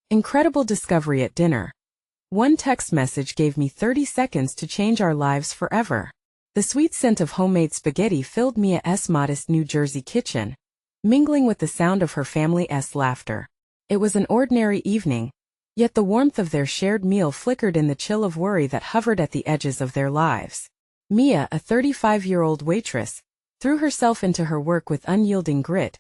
Incredible discovery at dinner. One text message gave me 30 seconds to change our lives forever. The sweet scent of homemade spaghetti filled Mia's modest New Jersey kitchen, mingling with the sound of her family's laughter. It was an ordinary evening, yet the warmth of their shared meal flickered in the chill of worry that hovered at the edges of their lives. Mia, a 35-year-old waitress, threw herself into her work with unyielding grit,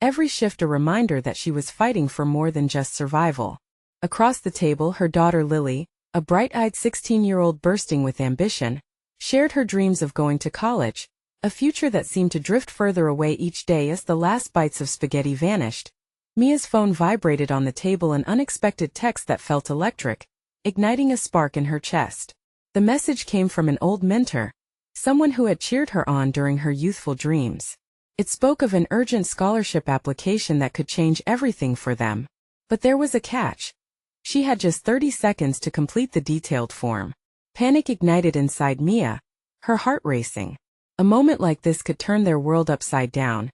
every shift a reminder that she was fighting for more than just survival. Across the table, her daughter Lily, a bright-eyed 16-year-old bursting with ambition, shared her dreams of going to college, a future that seemed to drift further away each day as the last bites of spaghetti vanished. Mia's phone vibrated on the table, an unexpected text that felt electric, igniting a spark in her chest. The message came from an old mentor, someone who had cheered her on during her youthful dreams. It spoke of an urgent scholarship application that could change everything for them. But there was a catch. She had just 30 seconds to complete the detailed form. Panic ignited inside Mia, her heart racing. A moment like this could turn their world upside down.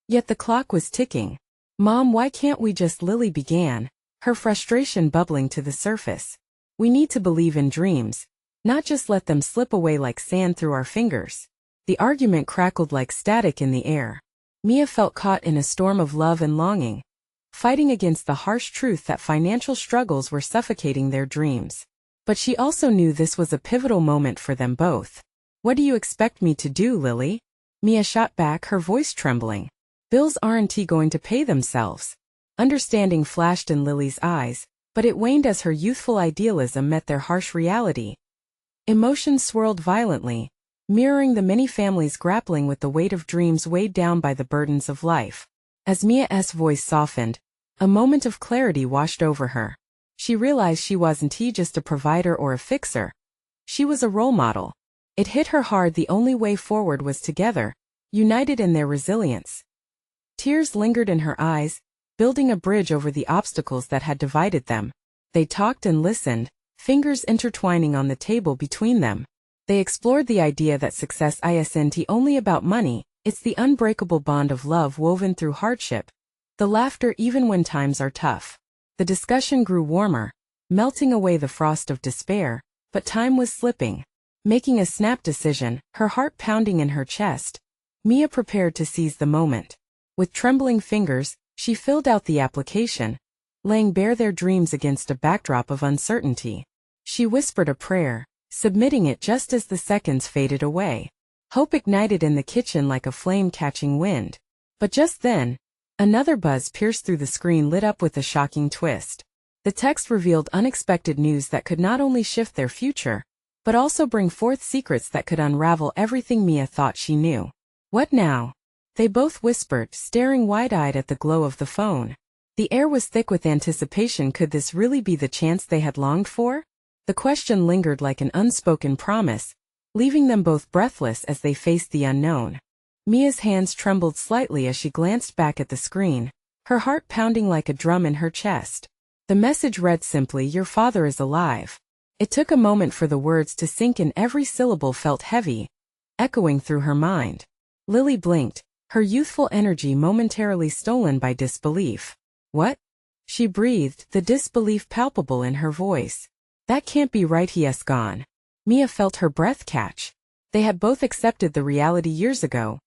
Yet the clock was ticking. "Mom, why can't we just?" Lily began, her frustration bubbling to the surface. "We need to believe in dreams, not just let them slip away like sand through our fingers." The argument crackled like static in the air. Mia felt caught in a storm of love and longing, fighting against the harsh truth that financial struggles were suffocating their dreams. But she also knew this was a pivotal moment for them both. "What do you expect me to do, Lily?" Mia shot back, her voice trembling. "Bills aren't going to pay themselves." Understanding flashed in Lily's eyes, but it waned as her youthful idealism met their harsh reality. Emotions swirled violently, mirroring the many families grappling with the weight of dreams weighed down by the burdens of life. As Mia's voice softened, a moment of clarity washed over her. She realized she wasn't just a provider or a fixer. She was a role model. It hit her hard. The only way forward was together, united in their resilience. Tears lingered in her eyes, building a bridge over the obstacles that had divided them. They talked and listened, fingers intertwining on the table between them. They explored the idea that success isn't only about money, it's the unbreakable bond of love woven through hardship. The laughter even when times are tough. The discussion grew warmer, melting away the frost of despair, but time was slipping. Making a snap decision, her heart pounding in her chest, Mia prepared to seize the moment. With trembling fingers, she filled out the application, laying bare their dreams against a backdrop of uncertainty. She whispered a prayer, submitting it just as the seconds faded away. Hope ignited in the kitchen like a flame catching wind. But just then, another buzz pierced through the screen, lit up with a shocking twist. The text revealed unexpected news that could not only shift their future, but also bring forth secrets that could unravel everything Mia thought she knew. "What now?" they both whispered, staring wide-eyed at the glow of the phone. The air was thick with anticipation. Could this really be the chance they had longed for? The question lingered like an unspoken promise, leaving them both breathless as they faced the unknown. Mia's hands trembled slightly as she glanced back at the screen, her heart pounding like a drum in her chest. The message read simply, "Your father is alive." It took a moment for the words to sink in. Every syllable felt heavy, echoing through her mind. Lily blinked, her youthful energy momentarily stolen by disbelief. "What?" she breathed, the disbelief palpable in her voice. "That can't be right. He's gone." Mia felt her breath catch. They had both accepted the reality years ago,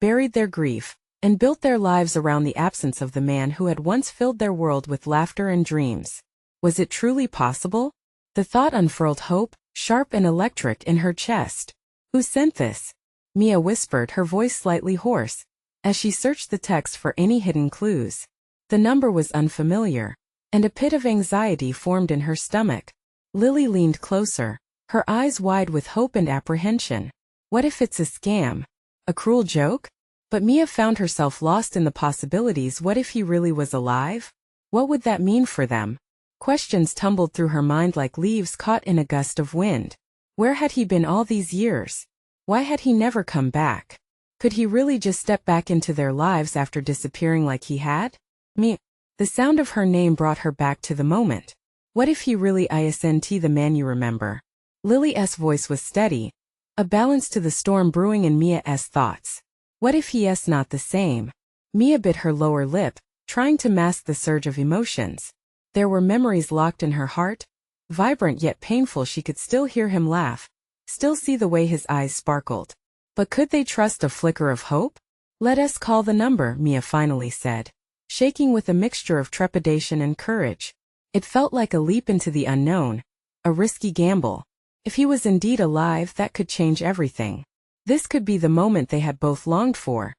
buried their grief, and built their lives around the absence of the man who had once filled their world with laughter and dreams. Was it truly possible? The thought unfurled hope, sharp and electric, in her chest. "Who sent this?" Mia whispered, her voice slightly hoarse, as she searched the text for any hidden clues. The number was unfamiliar, and a pit of anxiety formed in her stomach. Lily leaned closer, her eyes wide with hope and apprehension. What if it's a scam? A cruel joke? But Mia found herself lost in the possibilities. What if he really was alive? What would that mean for them? Questions tumbled through her mind like leaves caught in a gust of wind. Where had he been all these years? Why had he never come back? Could he really just step back into their lives after disappearing like he had? Mia. The sound of her name brought her back to the moment. What if he really isn't the man you remember? Lily's voice was steady, a balance to the storm brewing in Mia's thoughts. What if he's not the same? Mia bit her lower lip, trying to mask the surge of emotions. There were memories locked in her heart, vibrant yet painful. She could still hear him laugh, still see the way his eyes sparkled. But could they trust a flicker of hope? "Let us call the number," Mia finally said, shaking with a mixture of trepidation and courage. It felt like a leap into the unknown, a risky gamble. If he was indeed alive, that could change everything. This could be the moment they had both longed for,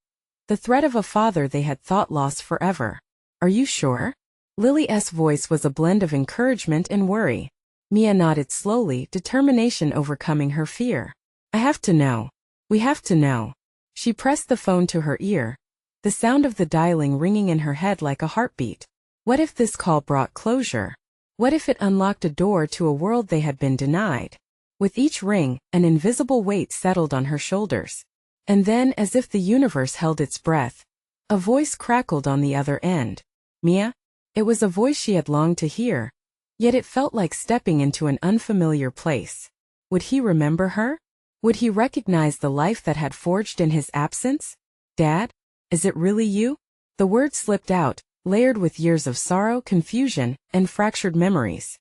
the threat of a father they had thought lost forever. "Are you sure?" Lily's voice was a blend of encouragement and worry. Mia nodded slowly, determination overcoming her fear. "I have to know. We have to know." She pressed the phone to her ear, the sound of the dialing ringing in her head like a heartbeat. What if this call brought closure? What if it unlocked a door to a world they had been denied? With each ring, an invisible weight settled on her shoulders. And then, as if the universe held its breath, a voice crackled on the other end. "Mia?" It was a voice she had longed to hear, yet it felt like stepping into an unfamiliar place. Would he remember her? Would he recognize the life that had forged in his absence? "Dad? Is it really you?" The words slipped out, layered with years of sorrow, confusion, and fractured memories.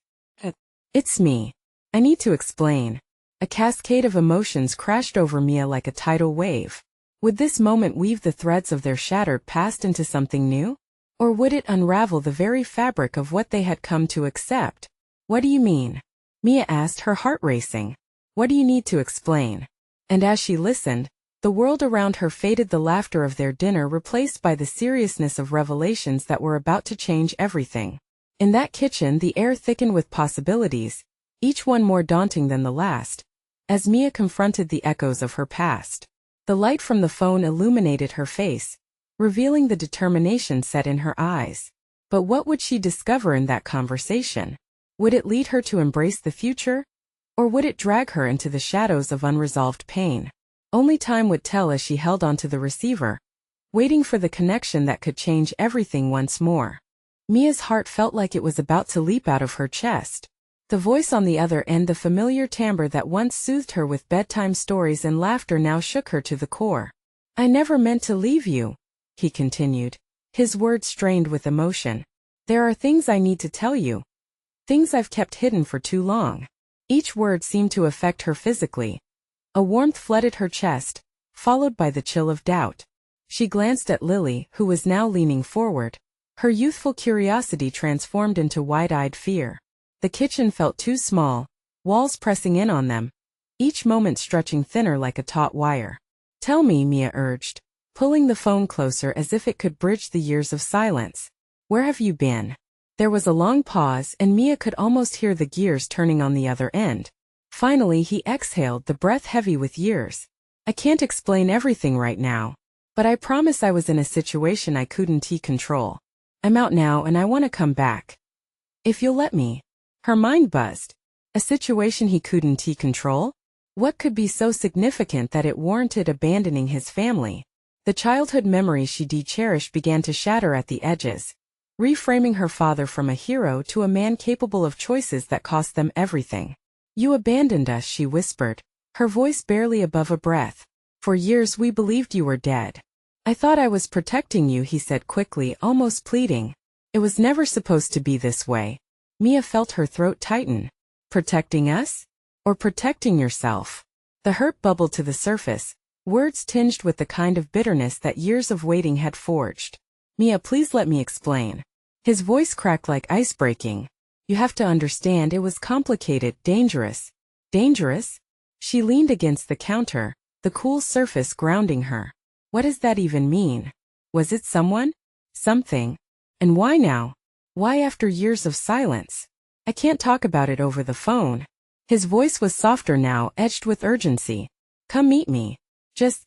"It's me. I need to explain." A cascade of emotions crashed over Mia like a tidal wave. Would this moment weave the threads of their shattered past into something new? Or would it unravel the very fabric of what they had come to accept? "What do you mean?" Mia asked, her heart racing. "What do you need to explain?" And as she listened, the world around her faded, the laughter of their dinner replaced by the seriousness of revelations that were about to change everything. In that kitchen, the air thickened with possibilities, each one more daunting than the last, as Mia confronted the echoes of her past. The light from the phone illuminated her face, revealing the determination set in her eyes. But what would she discover in that conversation? Would it lead her to embrace the future? Or would it drag her into the shadows of unresolved pain? Only time would tell as she held onto the receiver, waiting for the connection that could change everything once more. Mia's heart felt like it was about to leap out of her chest. The voice on the other end, the familiar timbre that once soothed her with bedtime stories and laughter, now shook her to the core. "I never meant to leave you," he continued, his words strained with emotion. "There are things I need to tell you. Things I've kept hidden for too long." Each word seemed to affect her physically. A warmth flooded her chest, followed by the chill of doubt. She glanced at Lily, who was now leaning forward, her youthful curiosity transformed into wide-eyed fear. The kitchen felt too small, walls pressing in on them, each moment stretching thinner like a taut wire. "Tell me," Mia urged, pulling the phone closer as if it could bridge the years of silence. "Where have you been?" There was a long pause, and Mia could almost hear the gears turning on the other end. Finally he exhaled, the breath heavy with years. "I can't explain everything right now, but I promise I was in a situation I couldn't control. I'm out now and I want to come back. If you'll let me." Her mind buzzed. A situation he couldn't control? What could be so significant that it warranted abandoning his family? The childhood memories she cherished began to shatter at the edges, reframing her father from a hero to a man capable of choices that cost them everything. "You abandoned us," she whispered, her voice barely above a breath. "For years we believed you were dead." "I thought I was protecting you," he said quickly, almost pleading. "It was never supposed to be this way." Mia felt her throat tighten. Protecting us? Or protecting yourself? The hurt bubbled to the surface, words tinged with the kind of bitterness that years of waiting had forged. "Mia, please let me explain." His voice cracked like ice breaking. "You have to understand, it was complicated, dangerous." "Dangerous?" She leaned against the counter, the cool surface grounding her. "What does that even mean? Was it someone? Something? And why now? Why after years of silence? I can't talk about it over the phone." His voice was softer now, edged with urgency. "Come meet me. Just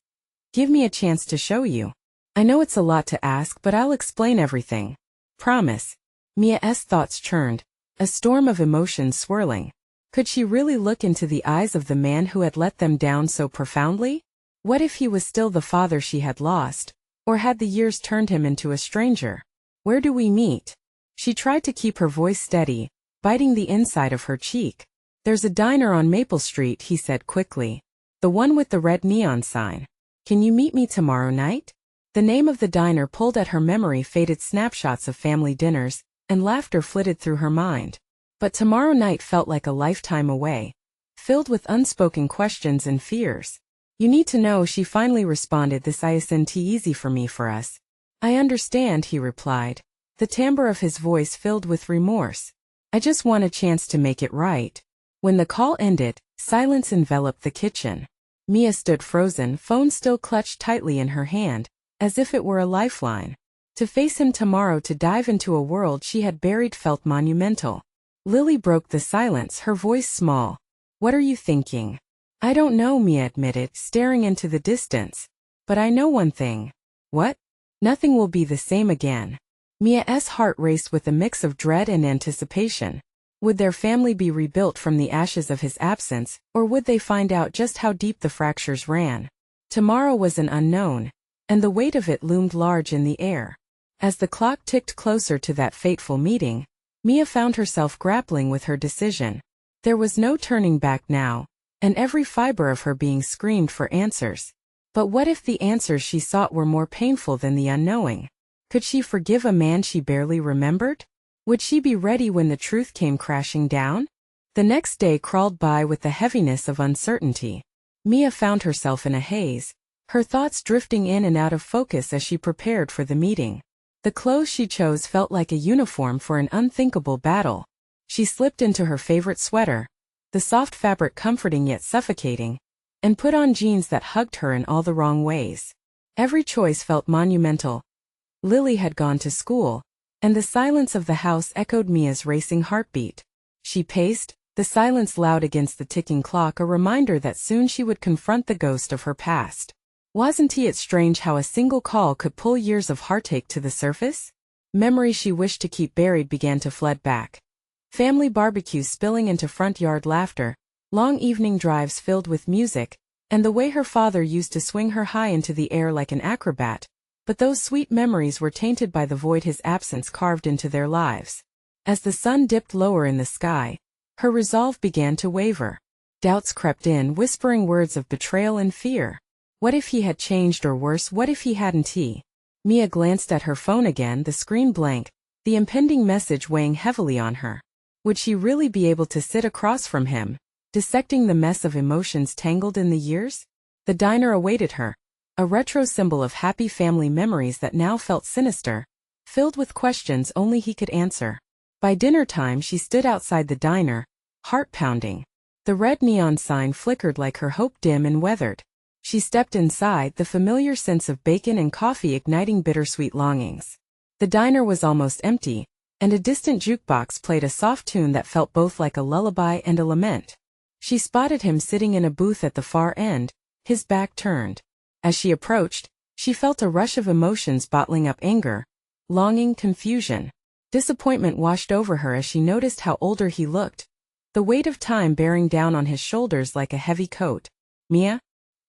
give me a chance to show you. I know it's a lot to ask, but I'll explain everything. Promise." Mia's thoughts churned, a storm of emotions swirling. Could she really look into the eyes of the man who had let them down so profoundly? What if he was still the father she had lost, or had the years turned him into a stranger? "Where do we meet?" She tried to keep her voice steady, biting the inside of her cheek. "There's a diner on Maple Street," he said quickly. "The one with the red neon sign. Can you meet me tomorrow night?" The name of the diner pulled at her memory, faded snapshots of family dinners, and laughter flitted through her mind. But tomorrow night felt like a lifetime away, filled with unspoken questions and fears. You need to know, she finally responded, this isn't easy for me for us. I understand, he replied, the timbre of his voice filled with remorse. I just want a chance to make it right. When the call ended, silence enveloped the kitchen. Mia stood frozen, phone still clutched tightly in her hand, as if it were a lifeline. To face him tomorrow, to dive into a world she had buried, felt monumental. Lily broke the silence, her voice small. What are you thinking? I don't know, Mia admitted, staring into the distance. But I know one thing. What? Nothing will be the same again. Mia's heart raced with a mix of dread and anticipation. Would their family be rebuilt from the ashes of his absence, or would they find out just how deep the fractures ran? Tomorrow was an unknown, and the weight of it loomed large in the air. As the clock ticked closer to that fateful meeting, Mia found herself grappling with her decision. There was no turning back now, and every fiber of her being screamed for answers. But what if the answers she sought were more painful than the unknowing? Could she forgive a man she barely remembered? Would she be ready when the truth came crashing down? The next day crawled by with the heaviness of uncertainty. Mia found herself in a haze, her thoughts drifting in and out of focus as she prepared for the meeting. The clothes she chose felt like a uniform for an unthinkable battle. She slipped into her favorite sweater, the soft fabric comforting yet suffocating, and put on jeans that hugged her in all the wrong ways. Every choice felt monumental. Lily had gone to school, and the silence of the house echoed Mia's racing heartbeat. She paced, the silence loud against the ticking clock, a reminder that soon she would confront the ghost of her past. Wasn't it strange how a single call could pull years of heartache to the surface? Memories she wished to keep buried began to flood back. Family barbecues spilling into front yard laughter, long evening drives filled with music, and the way her father used to swing her high into the air like an acrobat. But those sweet memories were tainted by the void his absence carved into their lives. As the sun dipped lower in the sky, her resolve began to waver. Doubts crept in, whispering words of betrayal and fear. What if he had changed, or worse, what if he hadn't? Mia glanced at her phone again, the screen blank, the impending message weighing heavily on her. Would she really be able to sit across from him, dissecting the mess of emotions tangled in the years? The diner awaited her, a retro symbol of happy family memories that now felt sinister, filled with questions only he could answer. By dinner time she stood outside the diner, heart pounding. The red neon sign flickered like her hope, dim and weathered. She stepped inside, the familiar sense of bacon and coffee igniting bittersweet longings. The diner was almost empty, and a distant jukebox played a soft tune that felt both like a lullaby and a lament. She spotted him sitting in a booth at the far end, his back turned. As she approached, she felt a rush of emotions bottling up: anger, longing, confusion. Disappointment washed over her as she noticed how older he looked, the weight of time bearing down on his shoulders like a heavy coat. Mia?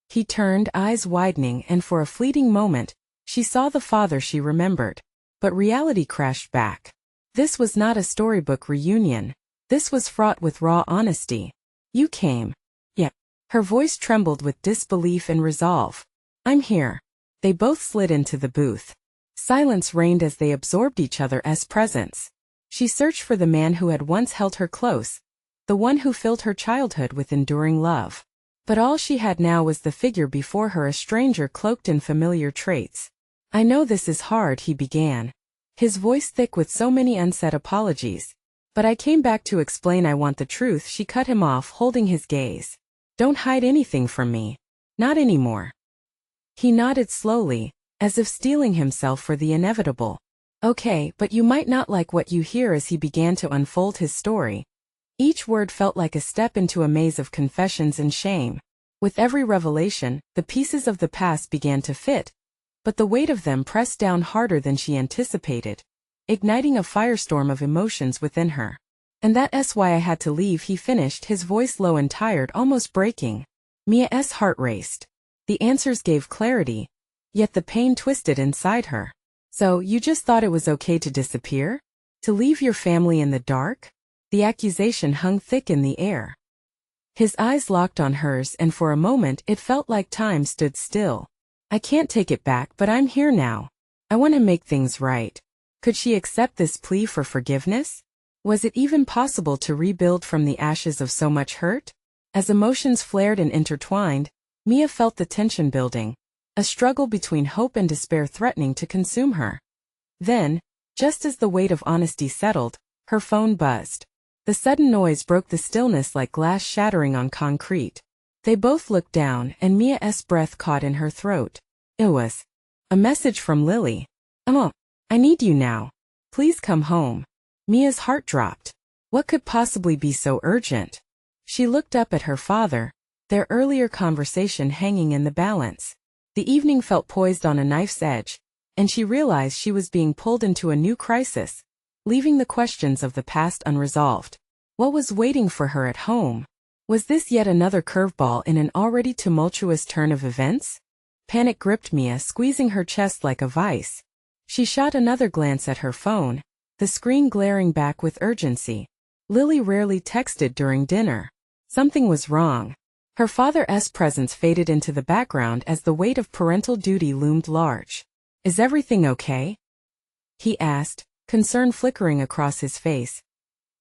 He turned, eyes widening, and for a fleeting moment, she saw the father she remembered. But reality crashed back. This was not a storybook reunion. This was fraught with raw honesty. You came. Yeah. Her voice trembled with disbelief and resolve. I'm here. They both slid into the booth. Silence reigned as they absorbed each other as presence. She searched for the man who had once held her close, the one who filled her childhood with enduring love. But all she had now was the figure before her, a stranger cloaked in familiar traits. I know this is hard, he began, his voice thick with so many unsaid apologies. But I came back to explain. I want the truth. She cut him off, holding his gaze. Don't hide anything from me. Not anymore. He nodded slowly, as if steeling himself for the inevitable. Okay, but you might not like what you hear. As he began to unfold his story, each word felt like a step into a maze of confessions and shame. With every revelation, the pieces of the past began to fit, but the weight of them pressed down harder than she anticipated, igniting a firestorm of emotions within her. And that's why I had to leave, he finished, his voice low and tired, almost breaking. Mia's heart raced. The answers gave clarity, yet the pain twisted inside her. So, you just thought it was okay to disappear? To leave your family in the dark? The accusation hung thick in the air. His eyes locked on hers, and for a moment it felt like time stood still. I can't take it back, but I'm here now. I want to make things right. Could she accept this plea for forgiveness? Was it even possible to rebuild from the ashes of so much hurt? As emotions flared and intertwined, Mia felt the tension building, a struggle between hope and despair threatening to consume her. Then, just as the weight of honesty settled, her phone buzzed. The sudden noise broke the stillness like glass shattering on concrete. They both looked down, and Mia's breath caught in her throat. It was a message from Lily. "Oh, I need you now. Please come home." Mia's heart dropped. What could possibly be so urgent? She looked up at her father, their earlier conversation hanging in the balance. The evening felt poised on a knife's edge, and she realized she was being pulled into a new crisis, leaving the questions of the past unresolved. What was waiting for her at home? Was this yet another curveball in an already tumultuous turn of events? Panic gripped Mia, squeezing her chest like a vice. She shot another glance at her phone, the screen glaring back with urgency. Lily rarely texted during dinner. Something was wrong. Her father's presence faded into the background as the weight of parental duty loomed large. "Is everything okay?" he asked, concern flickering across his face.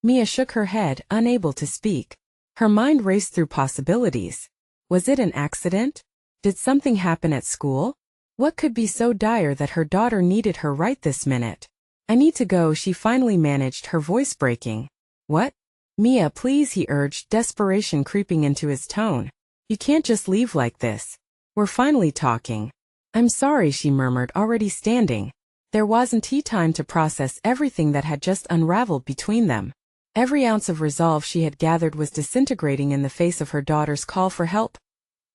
Mia shook her head, unable to speak. Her mind raced through possibilities. Was it an accident? Did something happen at school? What could be so dire that her daughter needed her right this minute? "I need to go," she finally managed, her voice breaking. "What?" "Mia, please," he urged, desperation creeping into his tone. "You can't just leave like this. We're finally talking." "I'm sorry," she murmured, already standing. There wasn't time to process everything that had just unraveled between them. Every ounce of resolve she had gathered was disintegrating in the face of her daughter's call for help.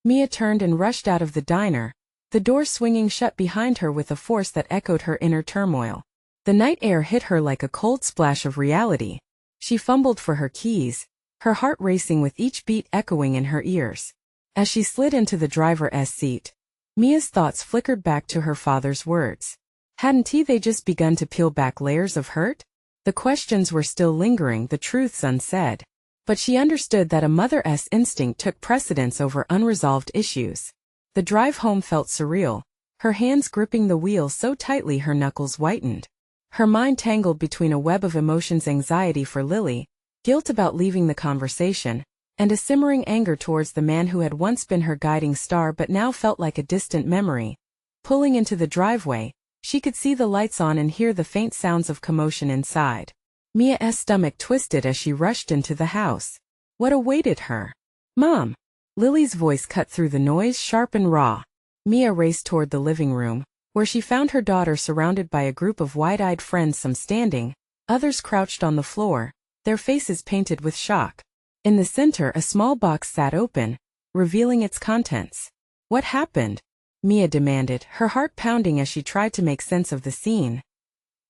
Mia turned and rushed out of the diner, the door swinging shut behind her with a force that echoed her inner turmoil. The night air hit her like a cold splash of reality. She fumbled for her keys, her heart racing with each beat echoing in her ears. As she slid into the driver's seat, Mia's thoughts flickered back to her father's words. Hadn't they just begun to peel back layers of hurt? The questions were still lingering, the truths unsaid. But she understood that a mother's instinct took precedence over unresolved issues. The drive home felt surreal, her hands gripping the wheel so tightly her knuckles whitened. Her mind tangled between a web of emotions: anxiety for Lily, guilt about leaving the conversation, and a simmering anger towards the man who had once been her guiding star but now felt like a distant memory. Pulling into the driveway, she could see the lights on and hear the faint sounds of commotion inside. Mia's stomach twisted as she rushed into the house. What awaited her? "Mom!" Lily's voice cut through the noise, sharp and raw. Mia raced toward the living room, where she found her daughter surrounded by a group of wide-eyed friends, some standing, others crouched on the floor, their faces painted with shock. In the center, a small box sat open, revealing its contents. "What happened?" Mia demanded, her heart pounding as she tried to make sense of the scene.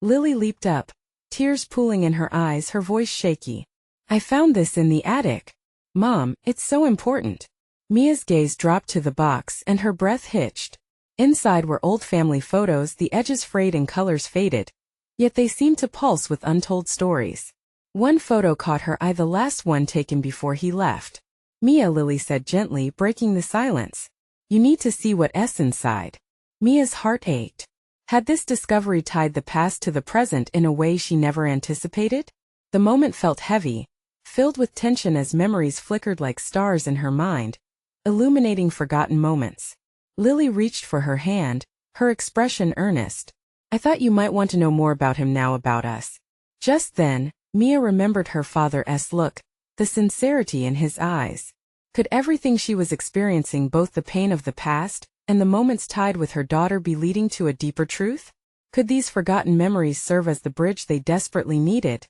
Lily leaped up, tears pooling in her eyes, her voice shaky. "I found this in the attic. Mom, it's so important." Mia's gaze dropped to the box and her breath hitched. Inside were old family photos, the edges frayed and colors faded. Yet they seemed to pulse with untold stories. One photo caught her eye, the last one taken before he left. "Mia," Lily said gently, breaking the silence. "You need to see what's inside." Mia's heart ached. Had this discovery tied the past to the present in a way she never anticipated? The moment felt heavy, filled with tension as memories flickered like stars in her mind, illuminating forgotten moments. Lily reached for her hand, her expression earnest. "I thought you might want to know more about him now, about us." Just then, Mia remembered her father's look, the sincerity in his eyes. Could everything she was experiencing, both the pain of the past and the moments tied with her daughter, be leading to a deeper truth? Could these forgotten memories serve as the bridge they desperately needed?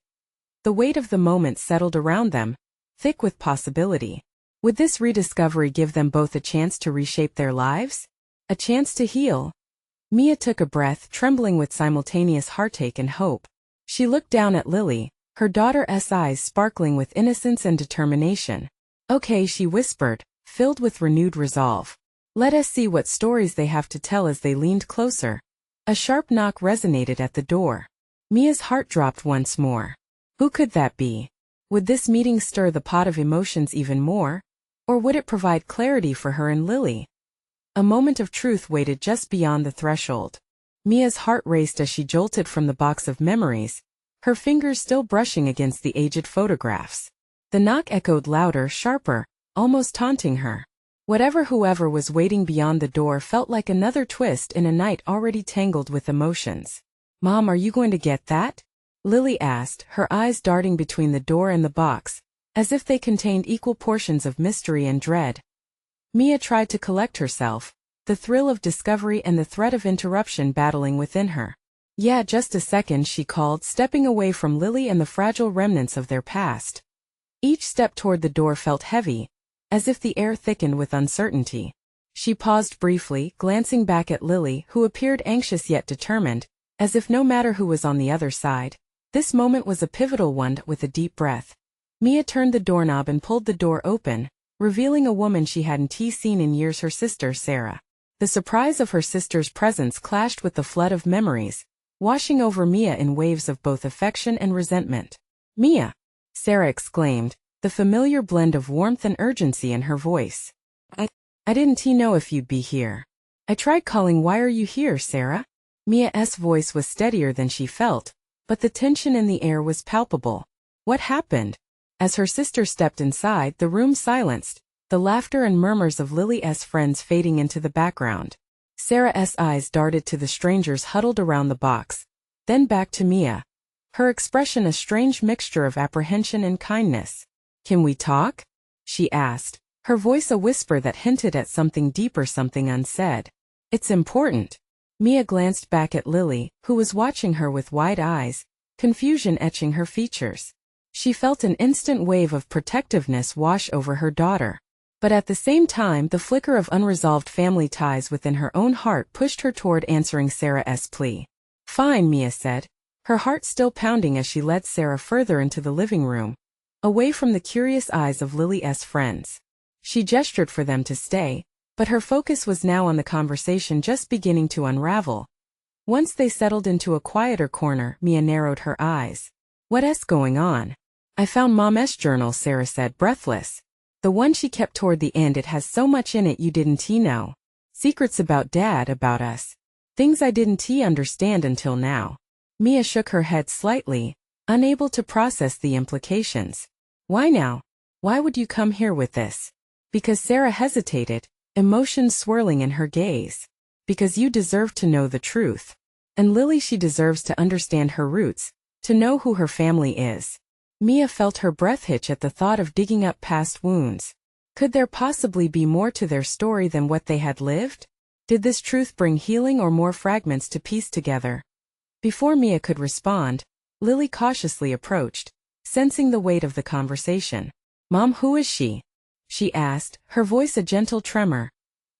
The weight of the moment settled around them, thick with possibility. Would this rediscovery give them both a chance to reshape their lives? A chance to heal? Mia took a breath, trembling with simultaneous heartache and hope. She looked down at Lily, her daughter's eyes sparkling with innocence and determination. "Okay," she whispered, filled with renewed resolve. "Let us see what stories they have to tell." As they leaned closer, a sharp knock resonated at the door. Mia's heart dropped once more. Who could that be? Would this meeting stir the pot of emotions even more? Or would it provide clarity for her and Lily? A moment of truth waited just beyond the threshold. Mia's heart raced as she jolted from the box of memories, her fingers still brushing against the aged photographs. The knock echoed louder, sharper, almost taunting her. Whoever was waiting beyond the door felt like another twist in a night already tangled with emotions. "Mom, are you going to get that?" Lily asked, her eyes darting between the door and the box, as if they contained equal portions of mystery and dread. Mia tried to collect herself, the thrill of discovery and the threat of interruption battling within her. "Yeah, just a second," she called, stepping away from Lily and the fragile remnants of their past. Each step toward the door felt heavy, as if the air thickened with uncertainty. She paused briefly, glancing back at Lily, who appeared anxious yet determined, as if no matter who was on the other side, this moment was a pivotal one. With a deep breath, Mia turned the doorknob and pulled the door open, revealing a woman she hadn't seen in years, her sister Sarah. The surprise of her sister's presence clashed with the flood of memories, washing over Mia in waves of both affection and resentment. "Mia!" Sarah exclaimed, the familiar blend of warmth and urgency in her voice. I didn't know if you'd be here. I tried calling. Why are you here, Sarah?" Mia's voice was steadier than she felt, but the tension in the air was palpable. "What happened?" As her sister stepped inside, the room silenced, the laughter and murmurs of Lily's friends fading into the background. Sarah's eyes darted to the strangers huddled around the box, then back to Mia, her expression a strange mixture of apprehension and kindness. "Can we talk?" she asked, her voice a whisper that hinted at something deeper, something unsaid. "It's important." Mia glanced back at Lily, who was watching her with wide eyes, confusion etching her features. She felt an instant wave of protectiveness wash over her daughter. But at the same time, the flicker of unresolved family ties within her own heart pushed her toward answering Sarah's plea. "Fine," Mia said, her heart still pounding as she led Sarah further into the living room, away from the curious eyes of Lily's friends. She gestured for them to stay, but her focus was now on the conversation just beginning to unravel. Once they settled into a quieter corner, Mia narrowed her eyes. "What's going on?" "I found Mom's journal," Sarah said, breathless. "The one she kept toward the end. It has so much in it you didn't know. Secrets about Dad, about us. Things I didn't understand until now." Mia shook her head slightly, unable to process the implications. "Why now? Why would you come here with this?" "Because," Sarah hesitated, emotions swirling in her gaze. "Because you deserve to know the truth. And Lily, she deserves to understand her roots, to know who her family is." Mia felt her breath hitch at the thought of digging up past wounds. Could there possibly be more to their story than what they had lived? Did this truth bring healing or more fragments to piece together? Before Mia could respond, Lily cautiously approached, sensing the weight of the conversation. "Mom, who is she?" she asked, her voice a gentle tremor.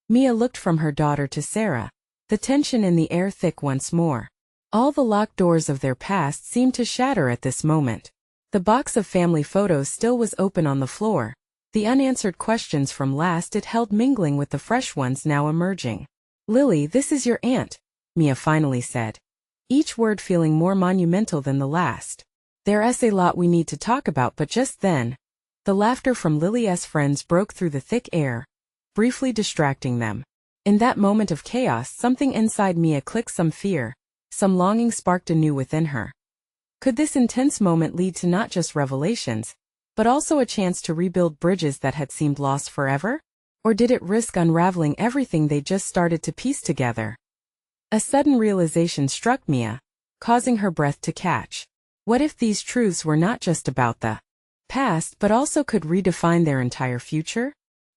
Mia looked from her daughter to Sarah, the tension in the air thick once more. All the locked doors of their past seemed to shatter at this moment. The box of family photos still was open on the floor, the unanswered questions from last it held mingling with the fresh ones now emerging. "Lily, this is your aunt," Mia finally said, each word feeling more monumental than the last. "There's a lot we need to talk about," but just then, the laughter from Lily's friends broke through the thick air, briefly distracting them. In that moment of chaos, something inside Mia clicked, some fear, some longing sparked anew within her. Could this intense moment lead to not just revelations, but also a chance to rebuild bridges that had seemed lost forever? Or did it risk unraveling everything they just started to piece together? A sudden realization struck Mia, causing her breath to catch. What if these truths were not just about the past but also could redefine their entire future?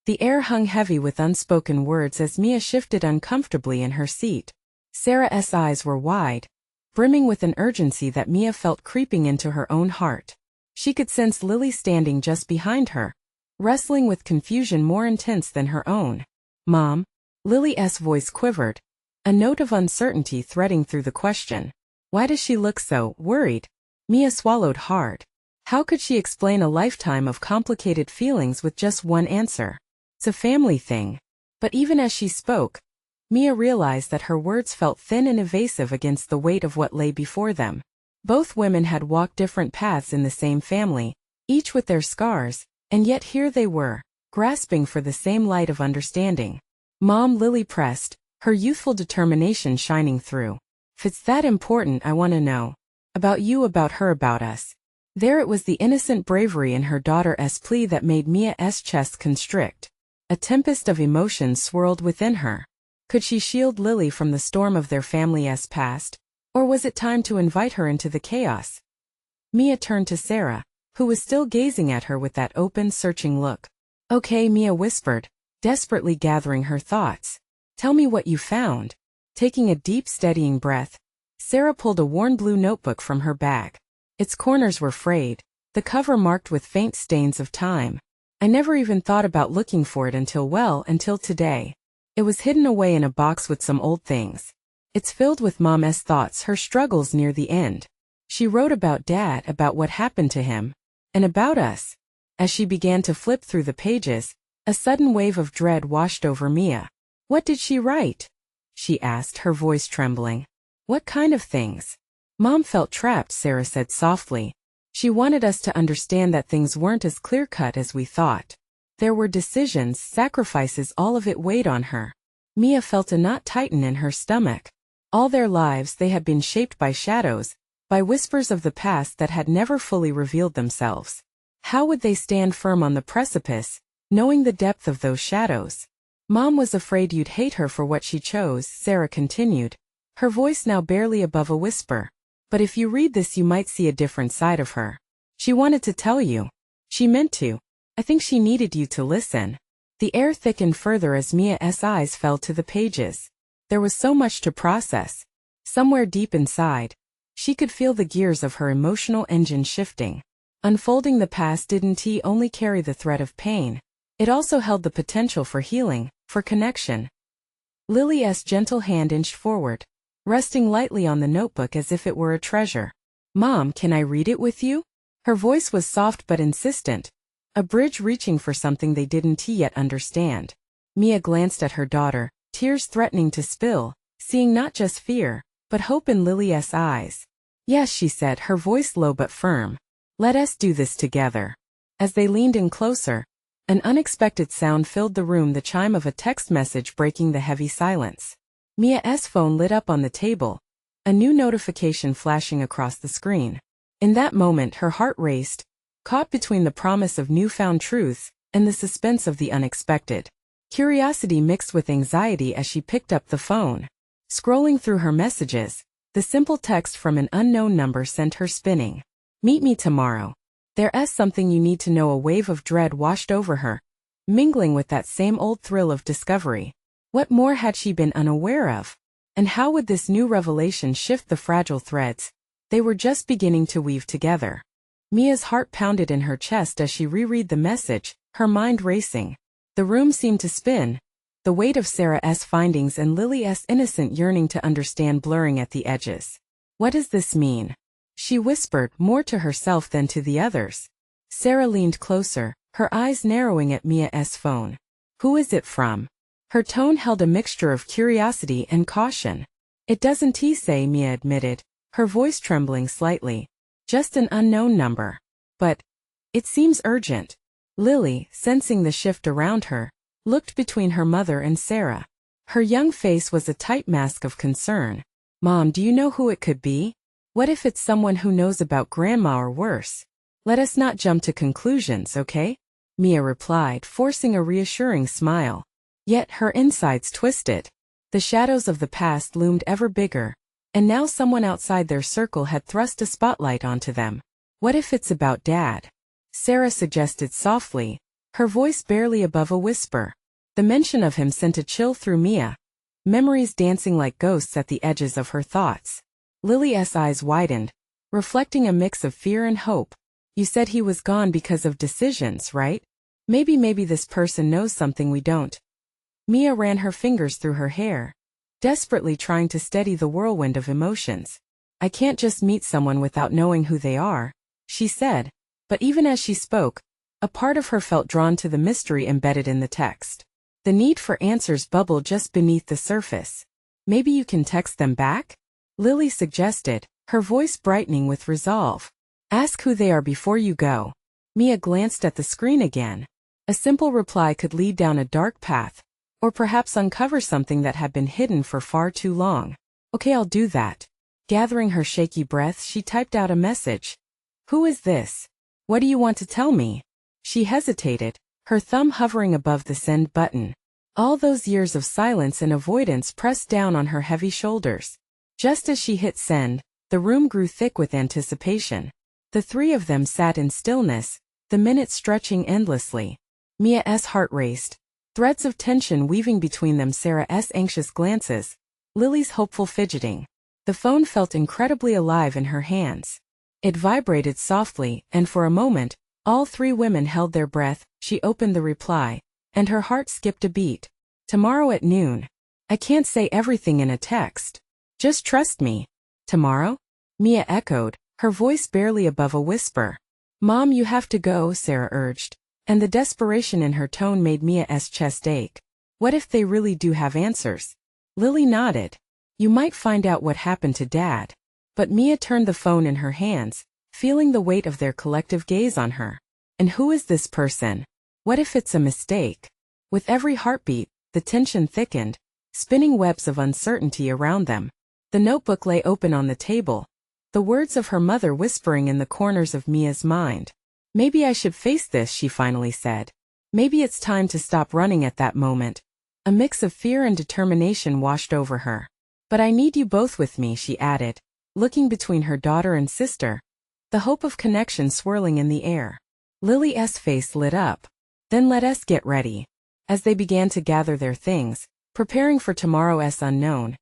The air hung heavy with unspoken words as Mia shifted uncomfortably in her seat. Sarah's eyes were wide, brimming with an urgency that Mia felt creeping into her own heart. She could sense Lily standing just behind her, wrestling with confusion more intense than her own. "Mom?" Lily's voice quivered, a note of uncertainty threading through the question. "Why does she look so worried?" Mia swallowed hard. How could she explain a lifetime of complicated feelings with just one answer? "It's a family thing." But even as she spoke, Mia realized that her words felt thin and evasive against the weight of what lay before them. Both women had walked different paths in the same family, each with their scars, and yet here they were, grasping for the same light of understanding. "Mom," Lily pressed, her youthful determination shining through. If it's that important, I want to know. About you, about her, about us. There it was, the innocent bravery in her daughter's plea that made Mia's chest constrict. A tempest of emotions swirled within her. Could she shield Lily from the storm of their family's past? Or was it time to invite her into the chaos? Mia turned to Sarah, who was still gazing at her with that open, searching look. Okay, Mia whispered, desperately gathering her thoughts. Tell me what you found. Taking a deep, steadying breath, Sarah pulled a worn blue notebook from her bag. Its corners were frayed, the cover marked with faint stains of time. I never even thought about looking for it until today. It was hidden away in a box with some old things. It's filled with Mom's thoughts, her struggles near the end. She wrote about Dad, about what happened to him, and about us. As she began to flip through the pages, a sudden wave of dread washed over Mia. What did she write? She asked, her voice trembling. What kind of things? Mom felt trapped, Sarah said softly. She wanted us to understand that things weren't as clear-cut as we thought. There were decisions, sacrifices, all of it weighed on her. Mia felt a knot tighten in her stomach. All their lives they had been shaped by shadows, by whispers of the past that had never fully revealed themselves. How would they stand firm on the precipice, knowing the depth of those shadows? Mom was afraid you'd hate her for what she chose, Sarah continued, her voice now barely above a whisper. But if you read this, you might see a different side of her. She wanted to tell you. She meant to. I think she needed you to listen. The air thickened further as Mia's eyes fell to the pages. There was so much to process. Somewhere deep inside, she could feel the gears of her emotional engine shifting. Unfolding the past didn't only carry the threat of pain. It also held the potential for healing, for connection. Lily's gentle hand inched forward, resting lightly on the notebook as if it were a treasure. Mom, can I read it with you? Her voice was soft but insistent, a bridge reaching for something they didn't yet understand. Mia glanced at her daughter, tears threatening to spill, seeing not just fear, but hope in Lily's eyes. Yes, she said, her voice low but firm. Let us do this together. As they leaned in closer, an unexpected sound filled the room, the chime of a text message breaking the heavy silence. Mia's phone lit up on the table, a new notification flashing across the screen. In that moment her heart raced, caught between the promise of newfound truths and the suspense of the unexpected. Curiosity mixed with anxiety as she picked up the phone. Scrolling through her messages, the simple text from an unknown number sent her spinning. Meet me tomorrow. There's something you need to know. A wave of dread washed over her, mingling with that same old thrill of discovery. What more had she been unaware of? And how would this new revelation shift the fragile threads they were just beginning to weave together? Mia's heart pounded in her chest as she reread the message, her mind racing. The room seemed to spin, the weight of Sarah's findings and Lily's innocent yearning to understand blurring at the edges. What does this mean? She whispered, more to herself than to the others. Sarah leaned closer, her eyes narrowing at Mia's phone. Who is it from? Her tone held a mixture of curiosity and caution. It doesn't say, Mia admitted, her voice trembling slightly. Just an unknown number. But it seems urgent. Lily, sensing the shift around her, looked between her mother and Sarah. Her young face was a tight mask of concern. Mom, do you know who it could be? What if it's someone who knows about Grandma or worse? Let us not jump to conclusions, okay? Mia replied, forcing a reassuring smile. Yet her insides twisted. The shadows of the past loomed ever bigger, and now someone outside their circle had thrust a spotlight onto them. What if it's about Dad? Sarah suggested softly, her voice barely above a whisper. The mention of him sent a chill through Mia, memories dancing like ghosts at the edges of her thoughts. Lily's eyes widened, reflecting a mix of fear and hope. You said he was gone because of decisions, right? Maybe this person knows something we don't. Mia ran her fingers through her hair, desperately trying to steady the whirlwind of emotions. I can't just meet someone without knowing who they are, she said. But even as she spoke, a part of her felt drawn to the mystery embedded in the text. The need for answers bubbled just beneath the surface. Maybe you can text them back? Lily suggested, her voice brightening with resolve. Ask who they are before you go. Mia glanced at the screen again. A simple reply could lead down a dark path, or perhaps uncover something that had been hidden for far too long. Okay, I'll do that, Gathering her shaky breath, she typed out a message. Who is this? What do you want to tell me? She hesitated, her thumb hovering above the send button. All those years of silence and avoidance pressed down on her heavy shoulders. Just as she hit send, the room grew thick with anticipation. The three of them sat in stillness, the minutes stretching endlessly. Mia's heart raced, threads of tension weaving between them, Sarah's anxious glances, Lily's hopeful fidgeting. The phone felt incredibly alive in her hands. It vibrated softly, and for a moment, all three women held their breath. She opened the reply, and her heart skipped a beat. Tomorrow at noon. I can't say everything in a text. Just trust me. Tomorrow? Mia echoed, her voice barely above a whisper. Mom, you have to go, Sarah urged, and the desperation in her tone made Mia's chest ache. What if they really do have answers? Lily nodded. You might find out what happened to Dad. But Mia turned the phone in her hands, feeling the weight of their collective gaze on her. And who is this person? What if it's a mistake? With every heartbeat, the tension thickened, spinning webs of uncertainty around them. The notebook lay open on the table, the words of her mother whispering in the corners of Mia's mind. Maybe I should face this, she finally said. Maybe it's time to stop running. At that moment, a mix of fear and determination washed over her. But I need you both with me, she added, looking between her daughter and sister, the hope of connection swirling in the air. Lily's face lit up. Then let us get ready. As they began to gather their things, preparing for tomorrow's unknown,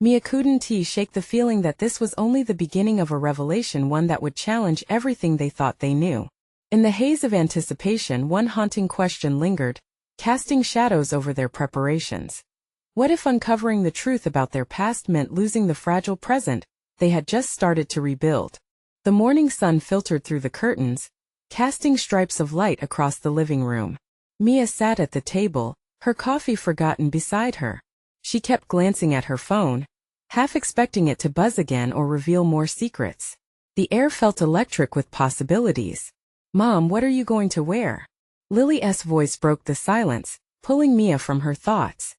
Mia couldn't shake the feeling that this was only the beginning of a revelation, one that would challenge everything they thought they knew. In the haze of anticipation, one haunting question lingered, casting shadows over their preparations. What if uncovering the truth about their past meant losing the fragile present they had just started to rebuild? The morning sun filtered through the curtains, casting stripes of light across the living room. Mia sat at the table, her coffee forgotten beside her. She kept glancing at her phone, half expecting it to buzz again or reveal more secrets. The air felt electric with possibilities. Mom, what are you going to wear? Lily's voice broke the silence, pulling Mia from her thoughts.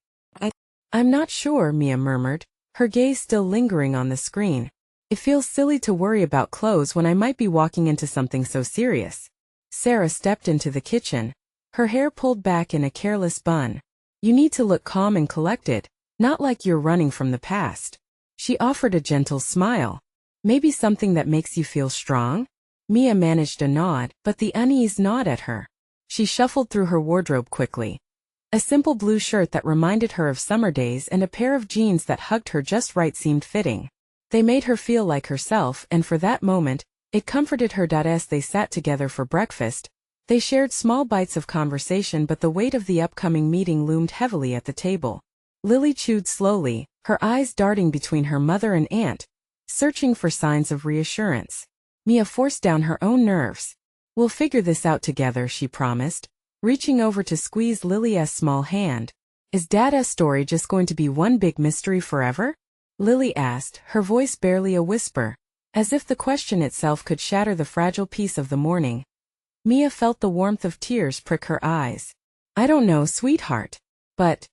I'm not sure, Mia murmured, her gaze still lingering on the screen. It feels silly to worry about clothes when I might be walking into something so serious. Sarah stepped into the kitchen, her hair pulled back in a careless bun. You need to look calm and collected, not like you're running from the past. She offered a gentle smile. Maybe something that makes you feel strong? Mia managed a nod, but the unease gnawed at her. She shuffled through her wardrobe quickly. A simple blue shirt that reminded her of summer days and a pair of jeans that hugged her just right seemed fitting. They made her feel like herself, and for that moment, it comforted her. As they sat together for breakfast, they shared small bites of conversation, but the weight of the upcoming meeting loomed heavily at the table. Lily chewed slowly, her eyes darting between her mother and aunt, searching for signs of reassurance. Mia forced down her own nerves. We'll figure this out together, she promised, reaching over to squeeze Lily's small hand. Is Dad's story just going to be one big mystery forever? Lily asked, her voice barely a whisper, as if the question itself could shatter the fragile peace of the morning. Mia felt the warmth of tears prick her eyes. I don't know, sweetheart. But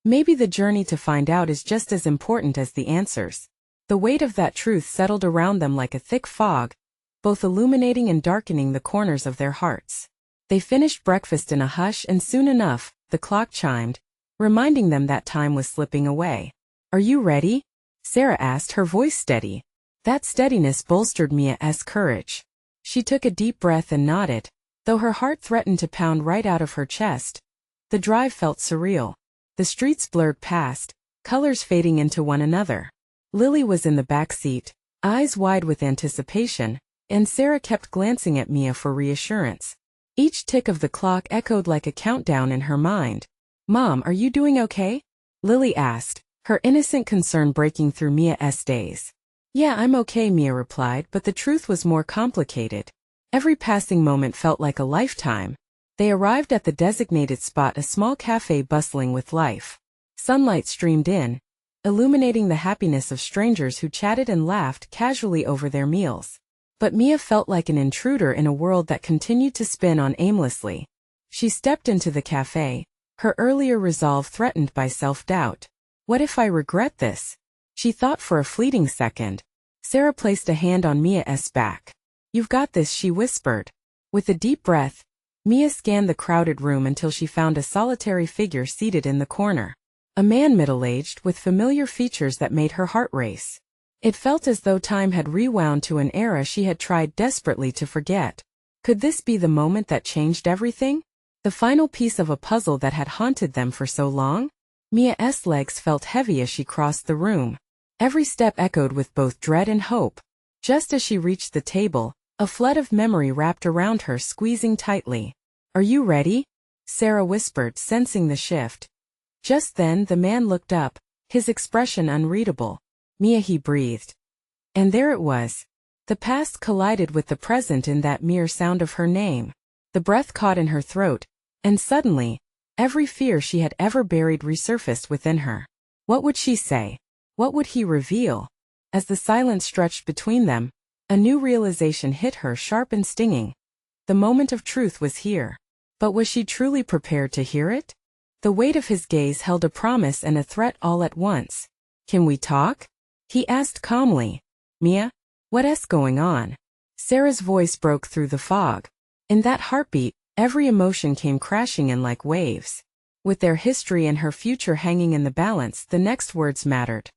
maybe the journey to find out is just as important as the answers. The weight of that truth settled around them like a thick fog, both illuminating and darkening the corners of their hearts. They finished breakfast in a hush, and soon enough, the clock chimed, reminding them that time was slipping away. Are you ready? Sarah asked, her voice steady. That steadiness bolstered Mia's courage. She took a deep breath and nodded, though her heart threatened to pound right out of her chest. The drive felt surreal. The streets blurred past, colors fading into one another. Lily was in the back seat, eyes wide with anticipation, and Sarah kept glancing at Mia for reassurance. Each tick of the clock echoed like a countdown in her mind. Mom, are you doing okay? Lily asked, her innocent concern breaking through Mia's daze. Yeah, I'm okay, Mia replied, but the truth was more complicated. Every passing moment felt like a lifetime. They arrived at the designated spot, a small cafe bustling with life. Sunlight streamed in, illuminating the happiness of strangers who chatted and laughed casually over their meals. But Mia felt like an intruder in a world that continued to spin on aimlessly. She stepped into the cafe, her earlier resolve threatened by self-doubt. What if I regret this? She thought for a fleeting second. Sarah placed a hand on Mia's back. "You've got this," she whispered. With a deep breath, Mia scanned the crowded room until she found a solitary figure seated in the corner. A man middle-aged with familiar features that made her heart race. It felt as though time had rewound to an era she had tried desperately to forget. Could this be the moment that changed everything? The final piece of a puzzle that had haunted them for so long? Mia's legs felt heavy as she crossed the room. Every step echoed with both dread and hope. Just as she reached the table, a flood of memory wrapped around her, squeezing tightly. "Are you ready?" Sarah whispered, sensing the shift. Just then the man looked up, his expression unreadable. "Mia," he breathed. And there it was. The past collided with the present in that mere sound of her name. The breath caught in her throat, and suddenly, every fear she had ever buried resurfaced within her. What would she say? What would he reveal? As the silence stretched between them, a new realization hit her, sharp and stinging. The moment of truth was here. But was she truly prepared to hear it? The weight of his gaze held a promise and a threat all at once. "Can we talk?" he asked calmly. "Mia, what's going on?" Sarah's voice broke through the fog. In that heartbeat, every emotion came crashing in like waves. With their history and her future hanging in the balance, the next words mattered.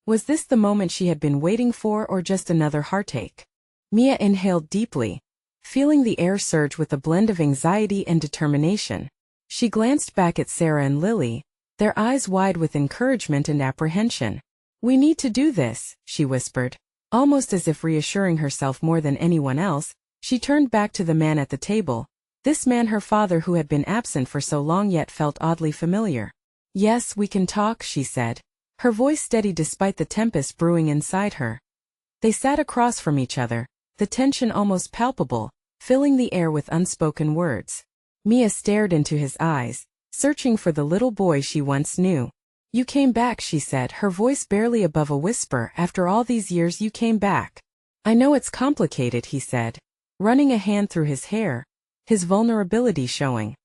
Was this the moment she had been waiting for, or just another heartache? Mia inhaled deeply, feeling the air surge with a blend of anxiety and determination. She glanced back at Sarah and Lily, their eyes wide with encouragement and apprehension. "We need to do this," she whispered. Almost as if reassuring herself more than anyone else, she turned back to the man at the table. This man, her father, who had been absent for so long yet felt oddly familiar. "Yes, we can talk," she said, her voice steady despite the tempest brewing inside her. They sat across from each other, the tension almost palpable, filling the air with unspoken words. Mia stared into his eyes, searching for the little boy she once knew. "You came back," she said, her voice barely above a whisper. "After all these years, you came back." "I know it's complicated," he said, running a hand through his hair, his vulnerability showing.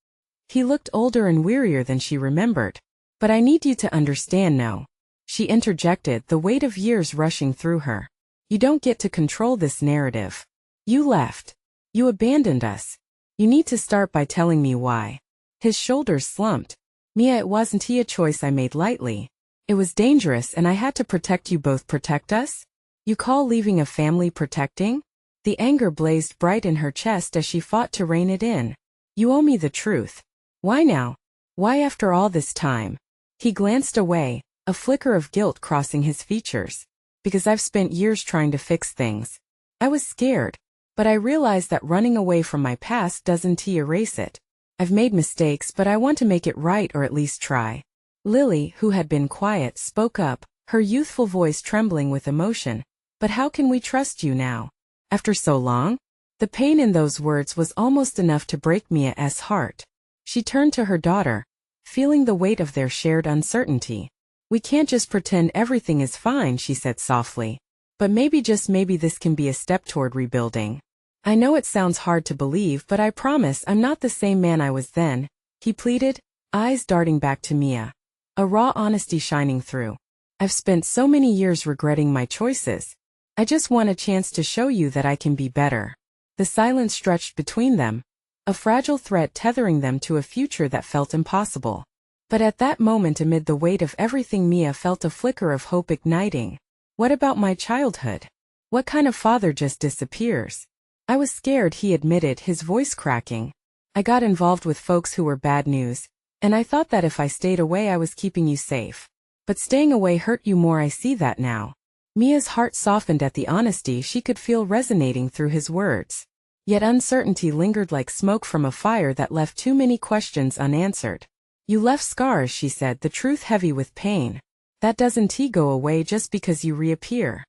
He looked older and wearier than she remembered. "But I need you to understand now," she interjected, the weight of years rushing through her. "You don't get to control this narrative. You left. You abandoned us. You need to start by telling me why." His shoulders slumped. "Mia, it wasn't a choice I made lightly. It was dangerous, and I had to protect you both. Protect us? You call leaving a family protecting?" The anger blazed bright in her chest as she fought to rein it in. "You owe me the truth. Why now? Why after all this time?" He glanced away, a flicker of guilt crossing his features. "Because I've spent years trying to fix things. I was scared, but I realized that running away from my past doesn't erase it. I've made mistakes, but I want to make it right, or at least try." Lily, who had been quiet, spoke up, her youthful voice trembling with emotion. "But how can we trust you now? After so long?" The pain in those words was almost enough to break Mia's heart. She turned to her daughter, feeling the weight of their shared uncertainty. "We can't just pretend everything is fine," she said softly. "But maybe, just maybe, this can be a step toward rebuilding. I know it sounds hard to believe, but I promise I'm not the same man I was then," he pleaded, eyes darting back to Mia, a raw honesty shining through. "I've spent so many years regretting my choices. I just want a chance to show you that I can be better." The silence stretched between them, a fragile thread tethering them to a future that felt impossible. But at that moment, amid the weight of everything, Mia felt a flicker of hope igniting. "What about my childhood? What kind of father just disappears?" "I was scared," he admitted, his voice cracking. "I got involved with folks who were bad news, and I thought that if I stayed away I was keeping you safe. But staying away hurt you more. I see that now." Mia's heart softened at the honesty she could feel resonating through his words. Yet uncertainty lingered like smoke from a fire that left too many questions unanswered. "You left scars," she said, the truth heavy with pain. "That doesn't go away just because you reappear."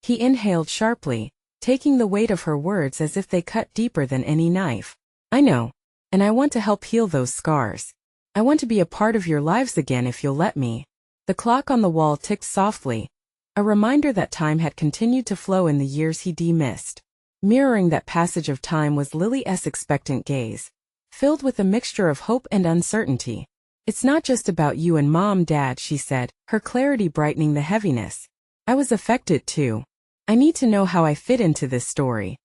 He inhaled sharply, taking the weight of her words as if they cut deeper than any knife. "I know. And I want to help heal those scars. I want to be a part of your lives again if you'll let me." The clock on the wall ticked softly, a reminder that time had continued to flow in the years he missed. Mirroring that passage of time was Lily's expectant gaze, filled with a mixture of hope and uncertainty. "It's not just about you and Mom, Dad," she said, her clarity brightening the heaviness. "I was affected too. I need to know how I fit into this story.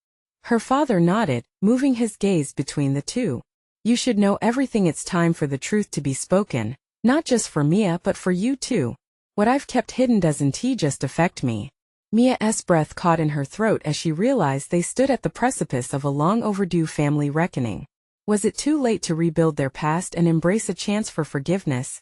Her father nodded, moving his gaze between the two. You should know everything. It's time for the truth to be spoken, not just for Mia but for you too. What I've kept hidden doesn't just affect me. Mia's breath caught in her throat as she realized they stood at the precipice of a long overdue family reckoning. Was it too late to rebuild their past and embrace a chance for forgiveness?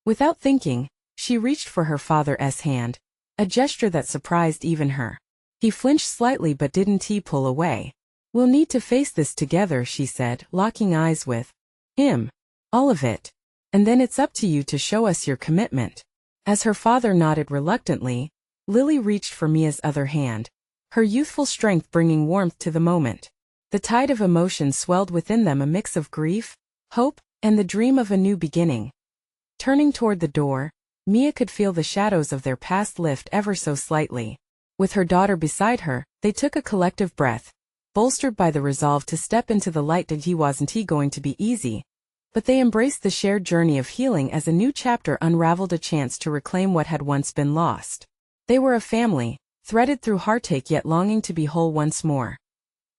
Without thinking, she reached for her father's hand, a gesture that surprised even her. He flinched slightly but didn't pull away. We'll need to face this together, she said, locking eyes with him. All of it. And then it's up to you to show us your commitment. As her father nodded reluctantly, Lily reached for Mia's other hand, her youthful strength bringing warmth to the moment. The tide of emotion swelled within them, a mix of grief, hope, and the dream of a new beginning. Turning toward the door, Mia could feel the shadows of their past lift ever so slightly. With her daughter beside her, they took a collective breath, bolstered by the resolve to step into the light. It wasn't going to be easy, but they embraced the shared journey of healing as a new chapter unraveled, a chance to reclaim what had once been lost. They were a family, threaded through heartache yet longing to be whole once more.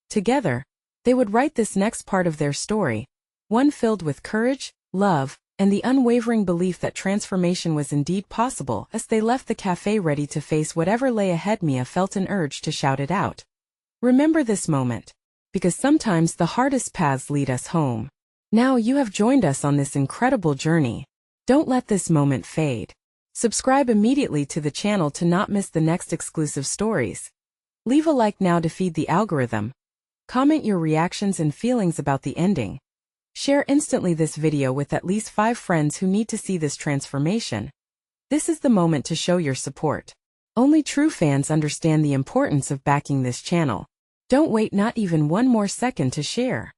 Together, they would write this next part of their story, one filled with courage, love, and the unwavering belief that transformation was indeed possible. As they left the cafe ready to face whatever lay ahead, Mia felt an urge to shout it out. Remember this moment, because sometimes the hardest paths lead us home. Now you have joined us on this incredible journey. Don't let this moment fade. Subscribe immediately to the channel to not miss the next exclusive stories. Leave a like now to feed the algorithm. Comment your reactions and feelings about the ending. Share instantly this video with at least 5 friends who need to see this transformation. This is the moment to show your support. Only true fans understand the importance of backing this channel. Don't wait not even one more second to share.